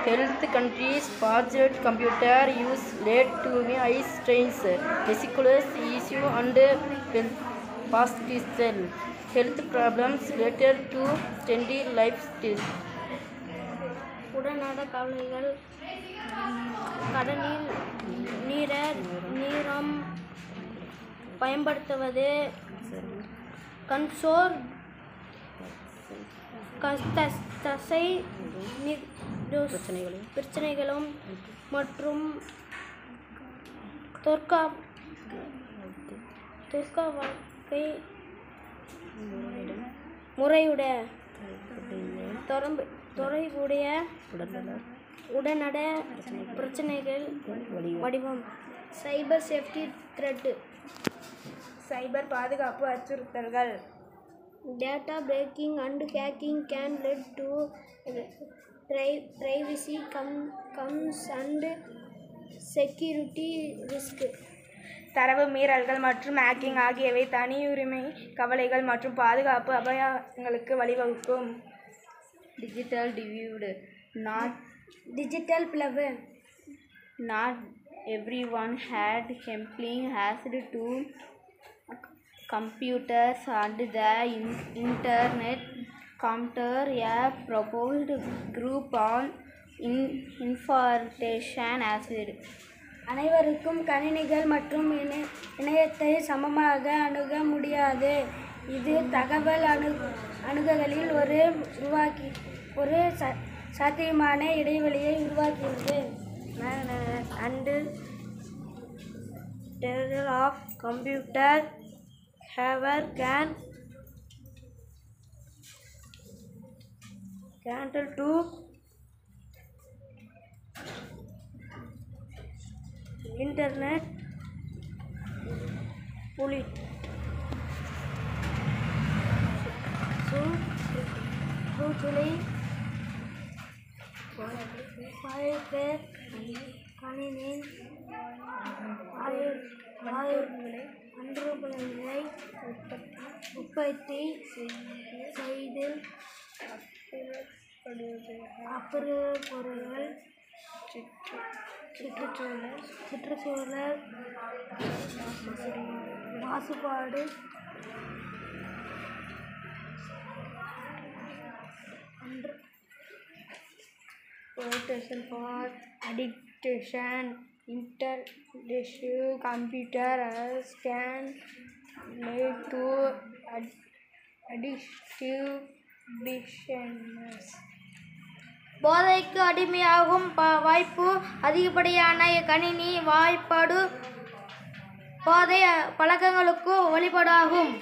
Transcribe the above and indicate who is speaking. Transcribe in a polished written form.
Speaker 1: Health countries paused computer use led to eye strains, vesicles issue and facial health problems later to steady lifestyle.
Speaker 2: உடனடி கவலைகள் கடலில் நீரம் பயன்படுத்துவது கன்சோர் தசை பிரச்சனைகளும் மற்றும் தொற்கா வாழ்க்கை முறையுடைய உடனட பிரச்சனைகள் வடிவம் சைபர் சேஃப்டி த்ரெட்
Speaker 3: சைபர் பாதுகாப்பு அச்சுறுத்தல்கள்
Speaker 2: data breaking and hacking can lead to privacy comes and security risk
Speaker 3: தரவு மீறல்கள் மற்றும் ஹேக்கிங் ஆகியவை தனியுரிமை கவலைகள் மற்றும் பாதுகாப்பு அபாயங்களுக்கு வழிவகுக்கும்.
Speaker 1: Digital divide.
Speaker 2: டிஜிட்டல் பிளவு
Speaker 1: Not everyone had compelling access to computers and the internet. Counter a proposed group on information access.
Speaker 2: அனைவருக்கும் கணினிகள் மற்றும் இணையத்தை சமமாக அணுக முடியாது. இது தகவல் அணுகலில் ஒரு சாத்தியமான இடைவெளியை உருவாக்குகிறது. And terror of computer hacker can to internet bullet. July 5 கணினி அன்றுகளை உற்பத்தி செய்து அப்புறப்பொருள்கள் சுற்றுச்சூழல் மாசுபாடு
Speaker 3: protection for addiction intensive computers can lead to addictive behaviors.
Speaker 2: போதைக்கு அடிமையாகும் வாய்ப்பு அதிகப்படியான கணினி வாய்ப்பாடு போதை பழக்கங்களுக்கு வழிபாடாகும்.